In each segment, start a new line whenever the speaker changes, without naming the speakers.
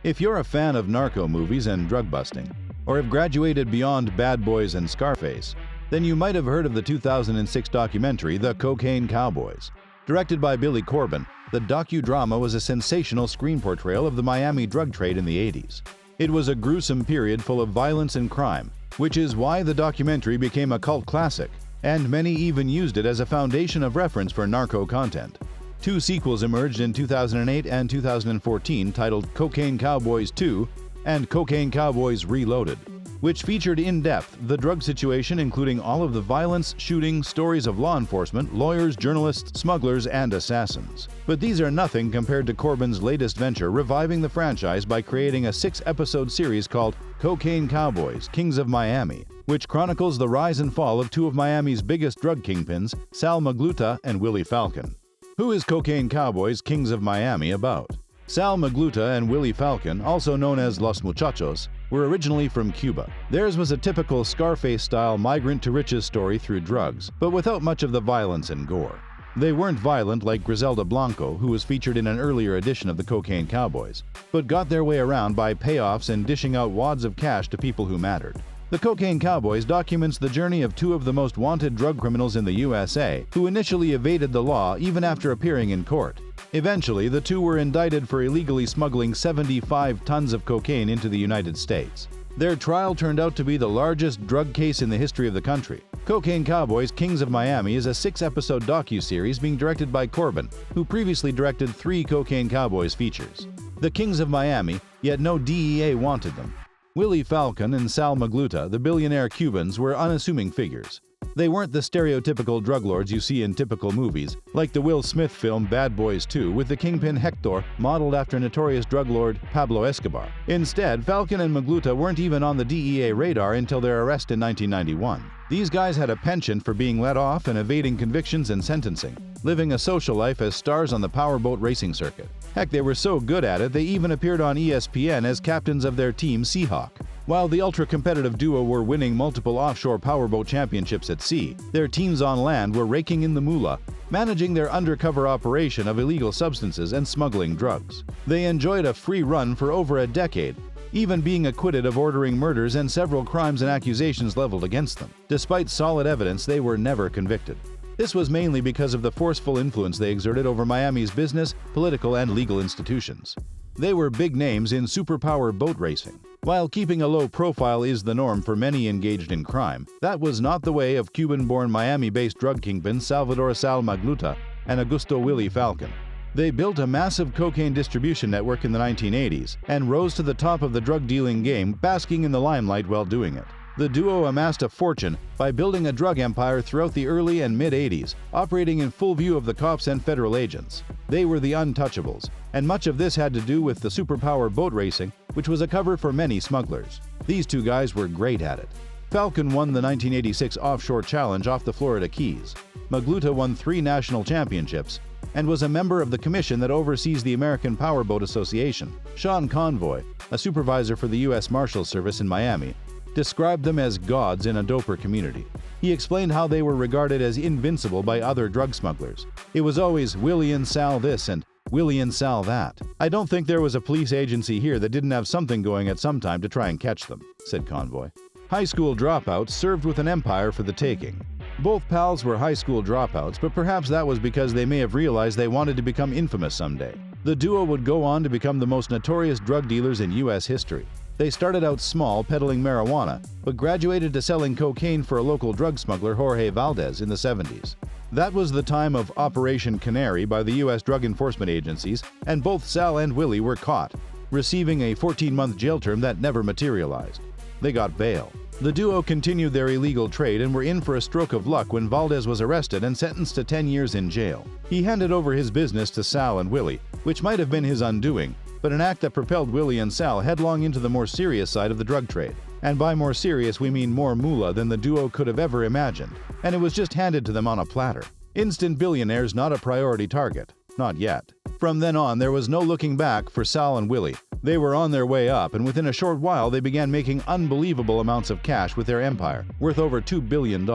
If you're a fan of narco movies and drug busting, or have graduated beyond Bad Boys and Scarface, then you might have heard of the 2006 documentary The Cocaine Cowboys. Directed by Billy Corben, the docu-drama was a sensational screen portrayal of the Miami drug trade in the 80s. It was a gruesome period full of violence and crime, which is why the documentary became a cult classic, and many even used it as a foundation of reference for narco-content. Two sequels emerged in 2008 and 2014 titled Cocaine Cowboys 2 and Cocaine Cowboys Reloaded, which featured in depth the drug situation, including all of the violence, shooting, stories of law enforcement, lawyers, journalists, smugglers, and assassins. But these are nothing compared to Corben's latest venture, reviving the franchise by creating a 6-episode series called Cocaine Cowboys, Kings of Miami, which chronicles the rise and fall of two of Miami's biggest drug kingpins, Sal Magluta and Willie Falcon. Who is Cocaine Cowboys, Kings of Miami about? Sal Magluta and Willie Falcon, also known as Los Muchachos, were originally from Cuba. Theirs was a typical Scarface-style migrant-to-riches story through drugs, but without much of the violence and gore. They weren't violent like GRISELDA Blanco, who was featured in an earlier edition of the Cocaine Cowboys, but got their way around by payoffs and dishing out wads of cash to people who mattered. The Cocaine Cowboys documents the journey of two of the most wanted drug criminals in the USA, who initially evaded the law even after appearing in court. Eventually, the two were indicted for illegally smuggling 75 tons of cocaine into the United States. Their trial turned out to be the largest drug case in the history of the country. Cocaine Cowboys, Kings of Miami is a 6-episode docu-series being directed by Corben, who previously directed 3 Cocaine Cowboys features. The Kings of Miami, yet no DEA wanted them. Willie Falcon and Sal Magluta, the billionaire Cubans, were unassuming figures. They weren't the stereotypical drug lords you see in typical movies, like the Will Smith film Bad Boys 2 with the kingpin Hector modeled after notorious drug lord Pablo Escobar. Instead, Falcon and Magluta weren't even on the DEA radar until their arrest in 1991. These guys had a penchant for being let off and evading convictions and sentencing, living a social life as stars on the powerboat racing circuit. Heck, they were so good at it, they even appeared on ESPN as captains of their team SEAHAWK. While the ultra-competitive duo were winning multiple offshore powerboat championships at sea, their teams on land were raking in the moolah, managing their undercover operation of illegal substances and smuggling drugs. They enjoyed a free run for over a decade, even being acquitted of ordering murders and several crimes and accusations leveled against them. Despite solid evidence, they were never convicted. This was mainly because of the forceful influence they exerted over Miami's business, political, and legal institutions. They were big names in superpower boat racing. While keeping a low profile is the norm for many engaged in crime, that was not the way of Cuban-born Miami-based drug kingpins Salvador Sal Magluta and Augusto Willie Falcon. They built a massive cocaine distribution network in the 1980s and rose to the top of the drug-dealing game, basking in the limelight while doing it. The duo amassed a fortune by building a drug empire throughout the early and mid-80s, operating in full view of the cops and federal agents. They were the untouchables, and much of this had to do with the superpower boat racing, which was a cover for many smugglers. These two guys were great at it. Falcon won the 1986 Offshore Challenge off the Florida Keys. Magluta won 3 national championships and was a member of the commission that oversees the American Powerboat Association. CONVOY, a supervisor for the U.S. Marshals Service in Miami, described them as gods in a doper community. He explained how they were regarded as invincible by other drug smugglers. It was always Willie and Sal this and Willie and Sal that. I don't think there was a police agency here that didn't have something going at some time to try and catch them, said Convoy. High school dropouts served with an empire for the taking. Both pals were high school dropouts, but perhaps that was because they may have realized they wanted to become infamous someday. The duo would go on to become the most notorious drug dealers in U.S. history. They started out small, peddling marijuana, but graduated to selling cocaine for a local drug smuggler, Jorge VALDEZ, in the 70s. That was the time of Operation Canary by the U.S. drug enforcement agencies, and both Sal and Willie were caught, receiving a 14-month jail term that never materialized. They got bail. The duo continued their illegal trade and were in for a stroke of luck when VALDEZ was arrested and sentenced to 10 years in jail. He handed over his business to Sal and Willie, which might have been his undoing, but an act that propelled Willie and Sal headlong into the more serious side of the drug trade. And by more serious, we mean more moolah than the duo could have ever imagined, and it was just handed to them on a platter. Instant billionaires not a priority target. Not yet. From then on, there was no looking back for Sal and Willie. They were on their way up, and within a short while they began making unbelievable amounts of cash with their empire, worth over $2 billion.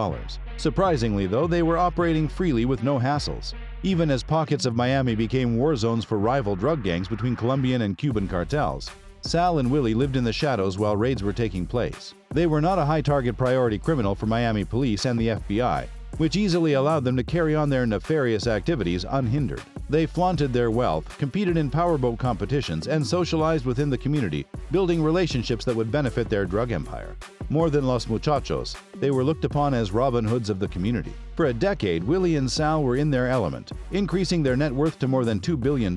Surprisingly, though, they were operating freely with no hassles. Even as pockets of Miami became war zones for rival drug gangs between Colombian and Cuban cartels, Sal and Willie lived in the shadows while raids were taking place. They were not a high-target priority criminal for Miami police and the FBI, which easily allowed them to carry on their nefarious activities unhindered. They flaunted their wealth, competed in powerboat competitions, and socialized within the community, building relationships that would benefit their drug empire. More than Los Muchachos, they were looked upon as Robin Hoods of the community. For a decade, Willie and Sal were in their element, increasing their net worth to more than $2 billion.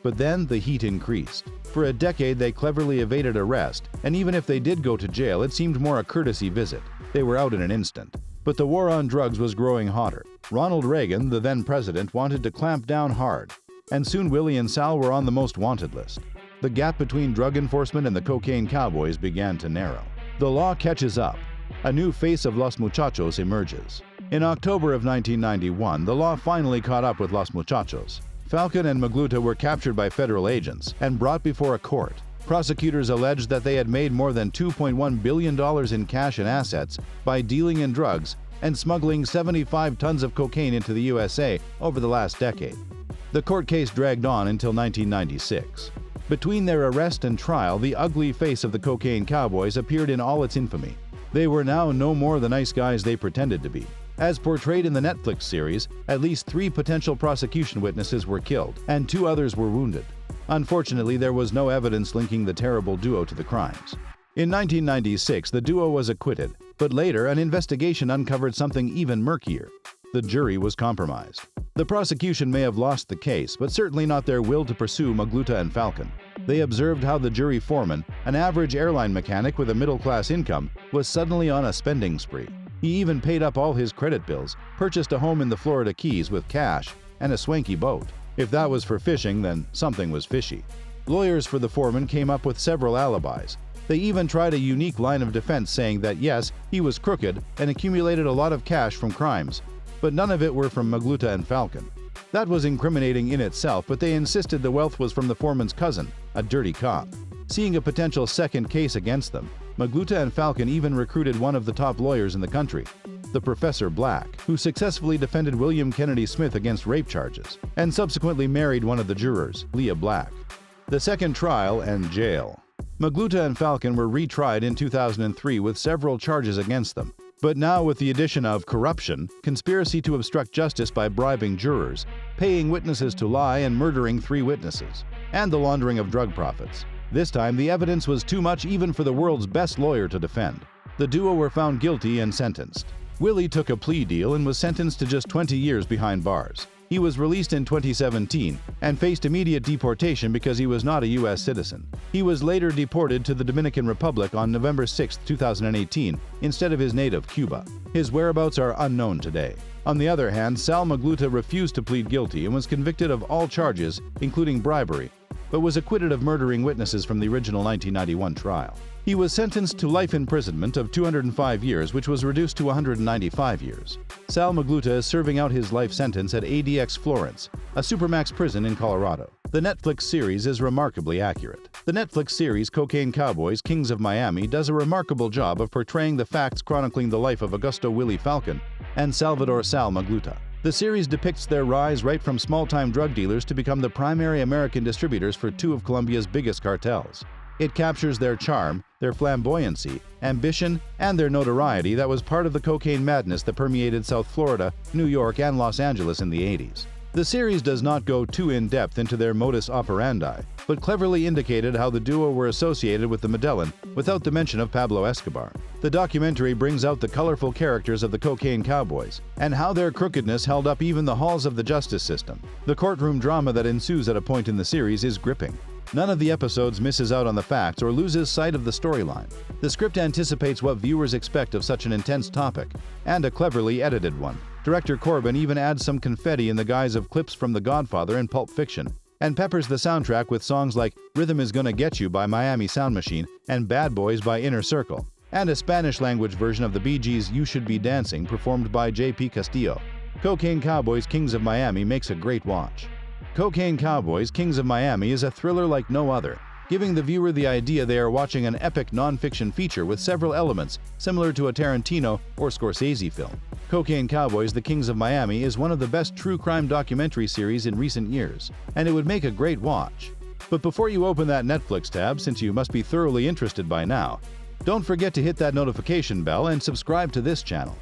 But then the heat increased. For a decade, they cleverly evaded arrest, and even if they did go to jail, it seemed more a courtesy visit. They were out in an instant. But the war on drugs was growing hotter. Ronald Reagan, the then president, wanted to clamp down hard, and soon Willie and Sal were on the most wanted list. The gap between drug enforcement and the Cocaine Cowboys began to narrow. The law catches up. A new face of Los Muchachos emerges. In October of 1991, the law finally caught up with Los Muchachos. Falcon and Magluta were captured by federal agents and brought before a court. Prosecutors alleged that they had made more than $2.1 billion in cash and assets by dealing in drugs and smuggling 75 tons of cocaine into the USA over the last decade. The court case dragged on until 1996. Between their arrest and trial, the ugly face of the Cocaine Cowboys appeared in all its infamy. They were now no more the nice guys they pretended to be. As portrayed in the Netflix series, at least 3 potential prosecution witnesses were killed, and 2 others were wounded. Unfortunately, there was no evidence linking the terrible duo to the crimes. In 1996, the duo was acquitted, but later an investigation uncovered something even murkier. The jury was compromised. The prosecution may have lost the case, but certainly not their will to pursue Magluta and Falcon. They observed how the jury foreman, an average airline mechanic with a middle-class income, was suddenly on a spending spree. He even paid up all his credit bills, purchased a home in the Florida Keys with cash, and a swanky boat. If that was for fishing, then something was fishy. Lawyers for the foreman came up with several alibis. They even tried a unique line of defense saying that yes, he was crooked and accumulated a lot of cash from crimes, but none of it were from Magluta and Falcon. That was incriminating in itself, but they insisted the wealth was from the foreman's cousin, a dirty cop. Seeing a potential second case against them, Magluta and Falcon even recruited one of the top lawyers in the country, the Professor Black, who successfully defended William Kennedy Smith against rape charges, and subsequently married one of the jurors, Leah Black. The second trial and jail. Magluta and Falcon were retried in 2003 with several charges against them, but now with the addition of corruption, conspiracy to obstruct justice by bribing jurors, paying witnesses to lie and murdering 3 witnesses, and the laundering of drug profits. This time, the evidence was too much even for the world's best lawyer to defend. The duo were found guilty and sentenced. Willie took a plea deal and was sentenced to just 20 years behind bars. He was released in 2017 and faced immediate deportation because he was not a U.S. citizen. He was later deported to the Dominican Republic on November 6, 2018, instead of his native Cuba. His whereabouts are unknown today. On the other hand, Sal Magluta refused to plead guilty and was convicted of all charges, including bribery, but was acquitted of murdering witnesses from the original 1991 trial. He was sentenced to life imprisonment of 205 years, which was reduced to 195 years. Sal Magluta is serving out his life sentence at ADX Florence, a supermax prison in Colorado. The Netflix series is remarkably accurate. The Netflix series Cocaine Cowboys, Kings of Miami does a remarkable job of portraying the facts chronicling the life of Augusto Willie Falcon and Salvador Sal Magluta. The series depicts their rise right from small-time drug dealers to become the primary American distributors for 2 of Colombia's biggest cartels. It captures their charm, their flamboyancy, ambition, and their notoriety that was part of the cocaine madness that permeated South Florida, New York, and Los Angeles in the 80s. The series does not go too in-depth into their modus operandi, but cleverly indicated how the duo were associated with the Medellin without the mention of Pablo Escobar. The documentary brings out the colorful characters of the Cocaine Cowboys and how their crookedness held up even the halls of the justice system. The courtroom drama that ensues at a point in the series is gripping. None of the episodes misses out on the facts or loses sight of the storyline. The script anticipates what viewers expect of such an intense topic, and a cleverly edited one. Director Corben even adds some confetti in the guise of clips from The Godfather and Pulp Fiction, and peppers the soundtrack with songs like Rhythm Is Gonna Get You by Miami Sound Machine and Bad Boys by Inner Circle, and a Spanish-language version of the Bee Gees' You Should Be Dancing performed by J.P. Castillo. Cocaine Cowboys, Kings of Miami makes a great watch. Cocaine Cowboys, Kings of Miami is a thriller like no other, giving the viewer the idea they are watching an epic non-fiction feature with several elements similar to a Tarantino or Scorsese film. Cocaine Cowboys, The Kings of Miami is one of the best true crime documentary series in recent years, and it would make a great watch. But before you open that Netflix tab, since you must be thoroughly interested by now, don't forget to hit that notification bell and subscribe to this channel.